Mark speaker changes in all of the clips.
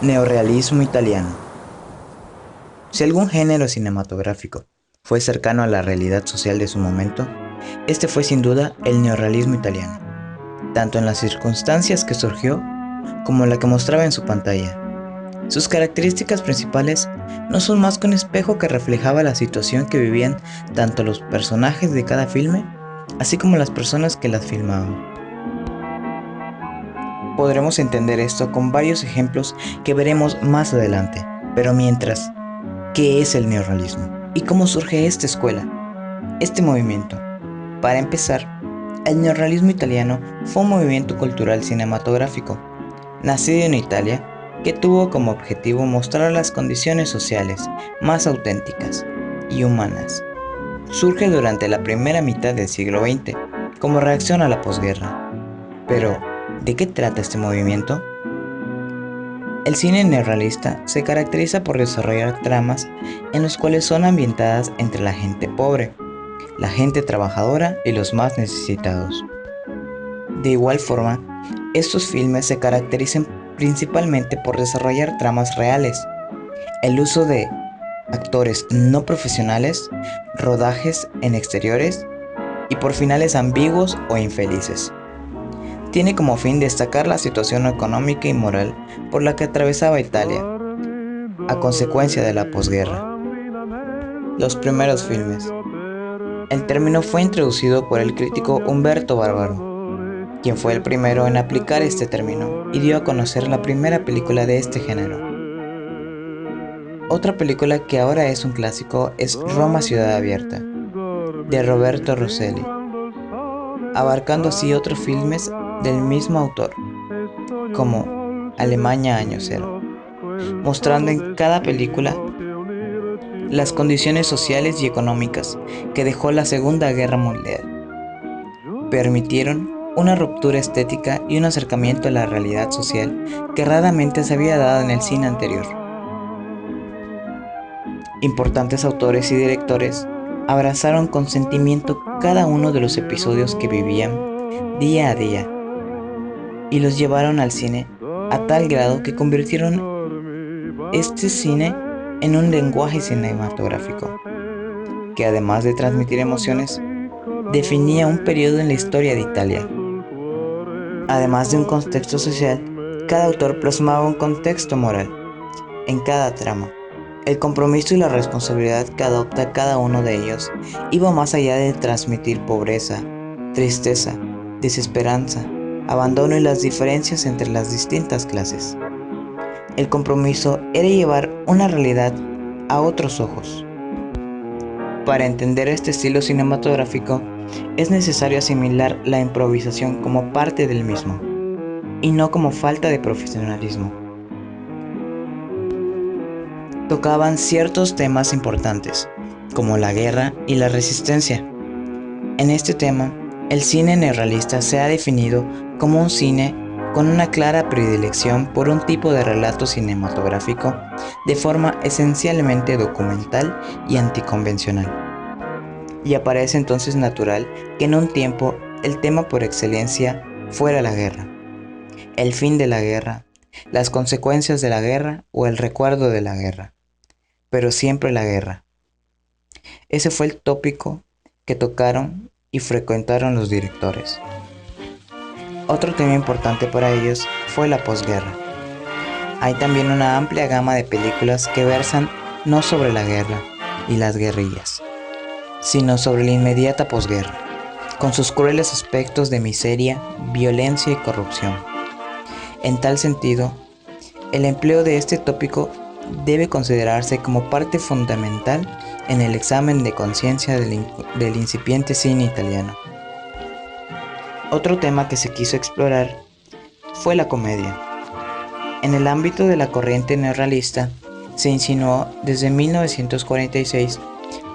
Speaker 1: Neorrealismo italiano. Si algún género cinematográfico fue cercano a la realidad social de su momento, este fue sin duda el neorrealismo italiano, tanto en las circunstancias que surgió como la que mostraba en su pantalla. Sus características principales no son más que un espejo que reflejaba la situación que vivían tanto los personajes de cada filme, así como las personas que las filmaban. Podremos entender esto con varios ejemplos que veremos más adelante, pero mientras, ¿qué es el neorrealismo? ¿Y cómo surge esta escuela, este movimiento? Para empezar, el neorrealismo italiano fue un movimiento cultural cinematográfico, nacido en Italia, que tuvo como objetivo mostrar las condiciones sociales más auténticas y humanas. Surge durante la primera mitad del siglo XX, como reacción a la posguerra. Pero, ¿de qué trata este movimiento? El cine neorrealista se caracteriza por desarrollar tramas en las cuales son ambientadas entre la gente pobre, la gente trabajadora y los más necesitados. De igual forma, estos filmes se caracterizan principalmente por desarrollar tramas reales, el uso de actores no profesionales, rodajes en exteriores y por finales ambiguos o infelices. Tiene como fin destacar la situación económica y moral por la que atravesaba Italia, a consecuencia de la posguerra. Los primeros filmes. El término fue introducido por el crítico Umberto Barbaro, quien fue el primero en aplicar este término y dio a conocer la primera película de este género. Otra película que ahora es un clásico es Roma Ciudad Abierta, de Roberto Rossellini, abarcando así otros filmes del mismo autor, como Alemania Año Cero, mostrando en cada película las condiciones sociales y económicas que dejó la Segunda Guerra Mundial. Permitieron una ruptura estética y un acercamiento a la realidad social que raramente se había dado en el cine anterior. Importantes autores y directores abrazaron con sentimiento cada uno de los episodios que vivían día a día y los llevaron al cine a tal grado que convirtieron este cine en un lenguaje cinematográfico, que además de transmitir emociones, definía un periodo en la historia de Italia. Además de un contexto social, cada autor plasmaba un contexto moral en cada trama. El compromiso y la responsabilidad que adopta cada uno de ellos iba más allá de transmitir pobreza, tristeza, desesperanza, abandono y las diferencias entre las distintas clases. El compromiso era llevar una realidad a otros ojos. Para entender este estilo cinematográfico, es necesario asimilar la improvisación como parte del mismo, y no como falta de profesionalismo. Tocaban ciertos temas importantes, como la guerra y la resistencia. En este tema, el cine neorrealista se ha definido como un cine con una clara predilección por un tipo de relato cinematográfico de forma esencialmente documental y anticonvencional. Y aparece entonces natural que en un tiempo el tema por excelencia fuera la guerra, el fin de la guerra, las consecuencias de la guerra o el recuerdo de la guerra, pero siempre la guerra. Ese fue el tópico que tocaron y frecuentaron los directores. Otro tema importante para ellos fue la posguerra. Hay también una amplia gama de películas que versan no sobre la guerra y las guerrillas, sino sobre la inmediata posguerra, con sus crueles aspectos de miseria, violencia y corrupción. En tal sentido, el empleo de este tópico debe considerarse como parte fundamental en el examen de conciencia del incipiente cine italiano. Otro tema que se quiso explorar fue la comedia. En el ámbito de la corriente neorrealista, se insinuó desde 1946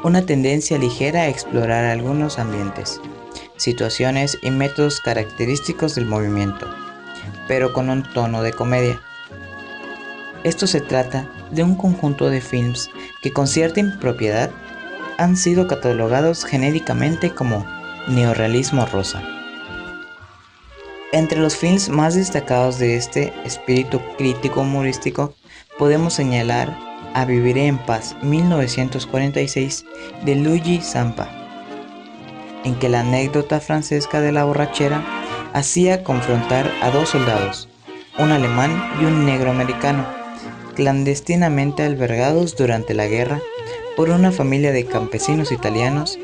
Speaker 1: una tendencia ligera a explorar algunos ambientes, situaciones y métodos característicos del movimiento, pero con un tono de comedia. Esto se trata de un conjunto de films que con cierta impropiedad han sido catalogados genéricamente como neorrealismo rosa. Entre los films más destacados de este espíritu crítico humorístico podemos señalar A Viviré en Paz, 1946, de Luigi Zampa, en que la anécdota francesa de la borrachera hacía confrontar a dos soldados, un alemán y un negro americano, clandestinamente albergados durante la guerra por una familia de campesinos italianos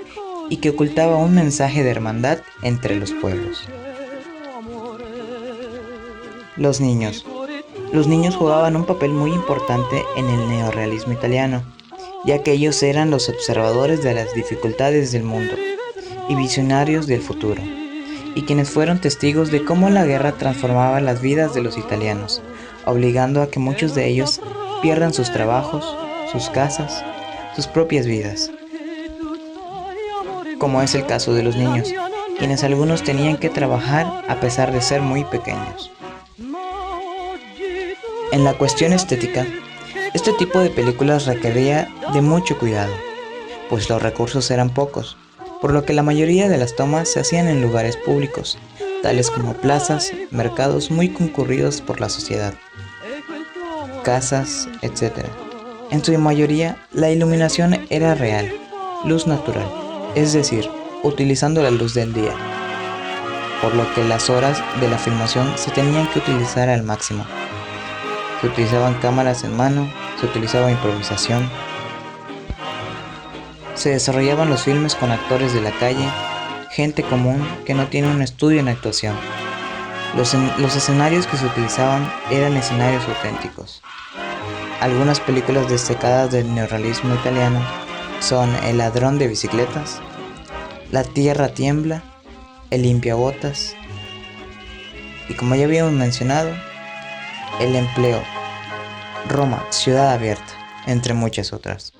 Speaker 1: y que ocultaba un mensaje de hermandad entre los pueblos. Los niños. Los niños jugaban un papel muy importante en el neorrealismo italiano, ya que ellos eran los observadores de las dificultades del mundo y visionarios del futuro, y quienes fueron testigos de cómo la guerra transformaba las vidas de los italianos, obligando a que muchos de ellos pierdan sus trabajos, sus casas, sus propias vidas, como es el caso de los niños, quienes algunos tenían que trabajar a pesar de ser muy pequeños. En la cuestión estética, este tipo de películas requería de mucho cuidado, pues los recursos eran pocos, por lo que la mayoría de las tomas se hacían en lugares públicos, tales como plazas, mercados muy concurridos por la sociedad, casas, etc. En su mayoría, la iluminación era real, luz natural, es decir, utilizando la luz del día, por lo que las horas de la filmación se tenían que utilizar al máximo. Se utilizaban cámaras en mano, se utilizaba improvisación, se desarrollaban los filmes con actores de la calle, gente común que no tiene un estudio en actuación. Los escenarios que se utilizaban eran escenarios auténticos. Algunas películas destacadas del neorrealismo italiano son El ladrón de bicicletas, La tierra tiembla, El limpiabotas y, como ya habíamos mencionado, El empleo, Roma, Ciudad abierta, entre muchas otras.